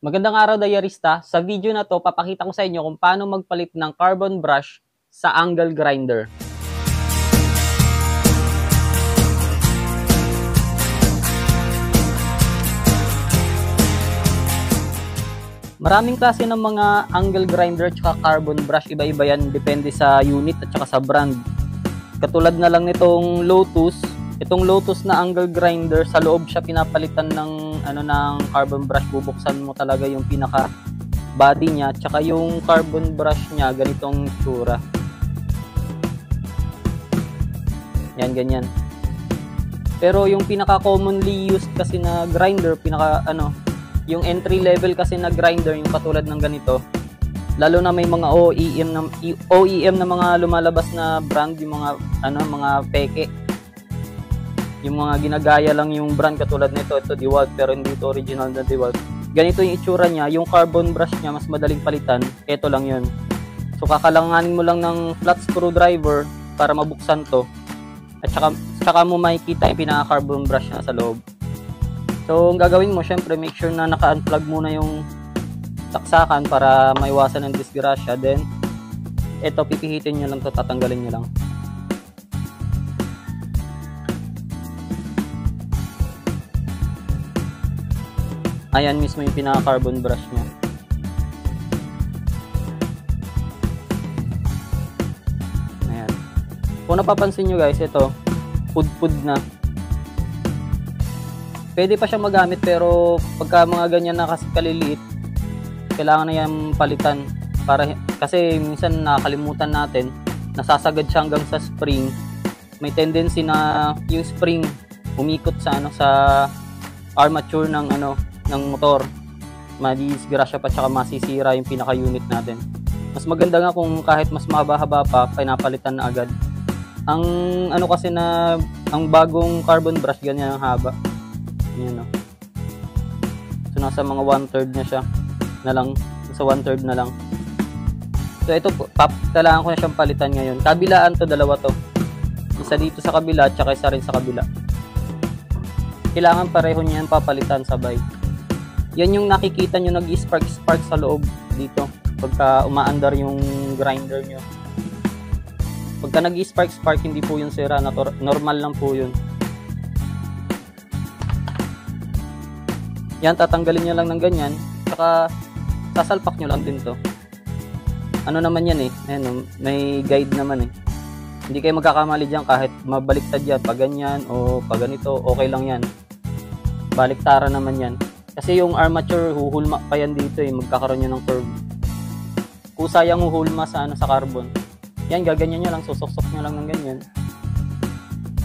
Magandang araw, Diarista. Sa video na to, papakita ko sa inyo kung paano magpalit ng carbon brush sa angle grinder. Maraming klase ng mga angle grinder at carbon brush. Iba-iba yan, depende sa unit at saka sa brand. Katulad na lang nitong Lotus. Itong Lotus na angle grinder, sa loob siya pinapalitan ng carbon brush. Bubuksan mo talaga yung pinaka body niya, tsaka yung carbon brush niya ganitong tsura. Yan, ganyan. Pero yung pinaka commonly used kasi na grinder, yung entry level kasi na grinder, yung katulad ng ganito, lalo na may mga OEM na mga lumalabas na brand, yung mga peke. Yung mga ginagaya lang yung brand, katulad nito, ito DeWalt, pero hindi ito original na DeWalt. Ganito yung itsura niya, yung carbon brush niya mas madaling palitan, ito lang yun. So kakalanganin mo lang ng flat screwdriver para mabuksan to, at saka mo makikita yung pinaka carbon brush niya sa loob. So ang gagawin mo, syempre make sure na naka-unplug muna yung saksakan para maiwasan ng disgrasya. Then ito, pipihitin nyo lang to, tatanggalin nyo lang. Ayan mismo yung pinaka-carbon brush niya. Ayan. Kung napapansin nyo guys, ito, pud-pud na. Pwede pa siya magamit, pero pagka mga ganyan na kasi kaliliit, kailangan na yan palitan. Kasi minsan nakakalimutan natin, nasasagad siya hanggang sa spring. May tendency na yung spring umikot sa armature ng motor, madisgrasya pa, tsaka masisira yung pinaka-unit natin. Mas maganda nga kung kahit mas mahaba-haba pa, pinapalitan na agad. Ang bagong carbon brush, ganyan ang haba. Yan, so nasa mga 1/3 na siya na lang, sa 1/3 na lang. So ito, kailangan ko na siyang palitan ngayon. Kabilaan to, dalawa to. Isa dito sa kabila, tsaka isa rin sa kabila. Kailangan pareho niyan papalitan sabay. Yan yung nakikita nyo nag-spark sa loob dito pagka umaandar yung grinder nyo. Pagka nag-spark, hindi po yun sira, normal lang po yun. Yan, tatanggalin nyo lang ng ganyan, saka sasalpak nyo lang din to. Ano naman yan ayan, may guide naman Hindi kayo magkakamali dyan kahit mabaliktad yan, pag ganyan o pag ganito, okay lang yan. Baliktara naman yan. Kasi yung armature, huhulma pa yan dito magkakaroon yan ng curve. Kusa yung huhulma sa carbon. Yan, gaganyan nyo lang, susok-sok nyo lang ng ganyan.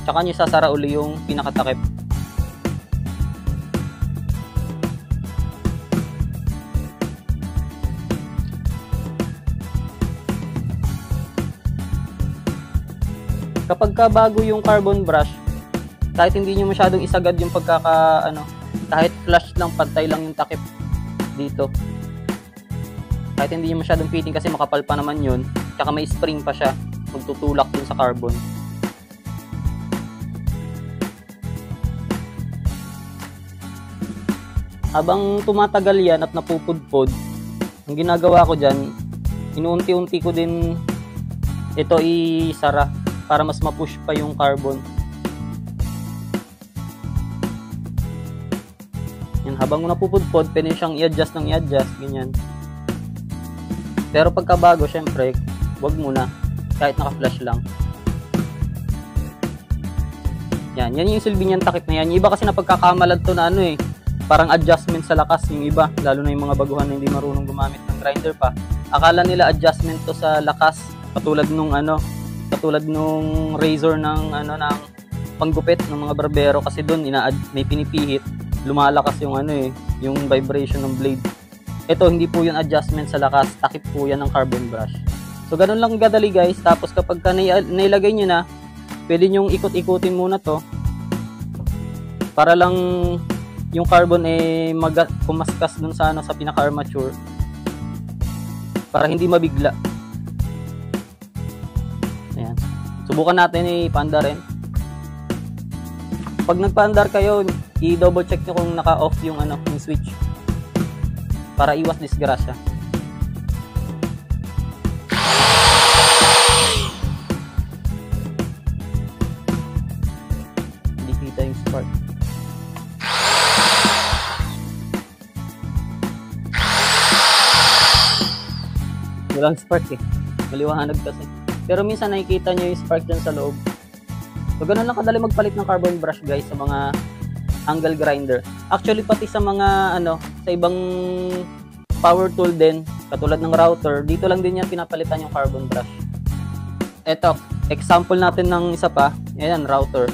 Tsaka nyo sasara uli yung pinakatakip. Kapag bago yung carbon brush, kahit hindi nyo masyadong isagad yung kahit flush lang, pantay lang yung takip dito. Kahit hindi nyo masyadong fitting kasi makapal pa naman yun, tsaka may spring pa siya, magtutulak dun sa carbon. Habang tumatagal yan at napupudpod, ang ginagawa ko dyan, inuunti-unti ko din ito isara para mas mapush pa yung carbon. Yan, habang napupudpod, pwede siyang i-adjust ng i-adjust, ganyan. Pero pagka bago, syempre, wag muna, kahit naka-flash lang. Yan yung silbi niyan, takip na yan. Yung iba kasi napagkakamalan to na parang adjustment sa lakas yung iba, lalo na yung mga baguhan na hindi marunong gumamit ng grinder pa. Akala nila adjustment to sa lakas, katulad nung razor ng panggupit ng mga barbero, kasi doon may pinipihit, lumalakas yung yung vibration ng blade. Ito, hindi po yung adjustment sa lakas, takip po yan ng carbon brush. So ganun lang gadali guys. Tapos kapag nailagay nyo na, pwede nyong ikot-ikutin muna to para lang yung carbon kumaskas dun sa pinaka-armature, para hindi mabigla. Ayan. Subukan natin ipaandarin. Pag nagpaandar kayo, i-double check nyo kung naka-off yung switch. para iwas disgrasya. Hindi kita yung spark. Walang spark eh. Maliwanag kasi. Pero minsan nakikita nyo yung spark dyan sa loob. So, ganun lang kadali magpalit ng carbon brush guys sa mga angle grinder. Actually, pati sa mga sa ibang power tool din, katulad ng router, dito lang din yan pinapalitan yung carbon brush. Eto, example natin ng isa pa. Ayan, router.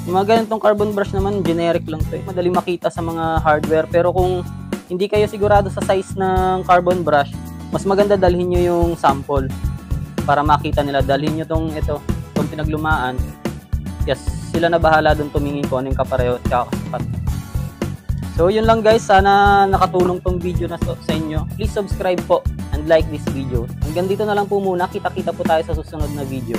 Yung mga ganitong carbon brush naman, generic lang to eh. Madali makita sa mga hardware. Pero kung hindi kayo sigurado sa size ng carbon brush, mas maganda dalhin nyo yung sample para makita nila. Dalhin nyo itong pinaglumaan. Yes, sila na bahala dun tumingin kung ano yung kapareho at kakasapat. So yun lang guys, sana nakatulong tong video na sa inyo. Please subscribe po and like this video. Hanggang dito na lang po muna, kita-kita po tayo sa susunod na video.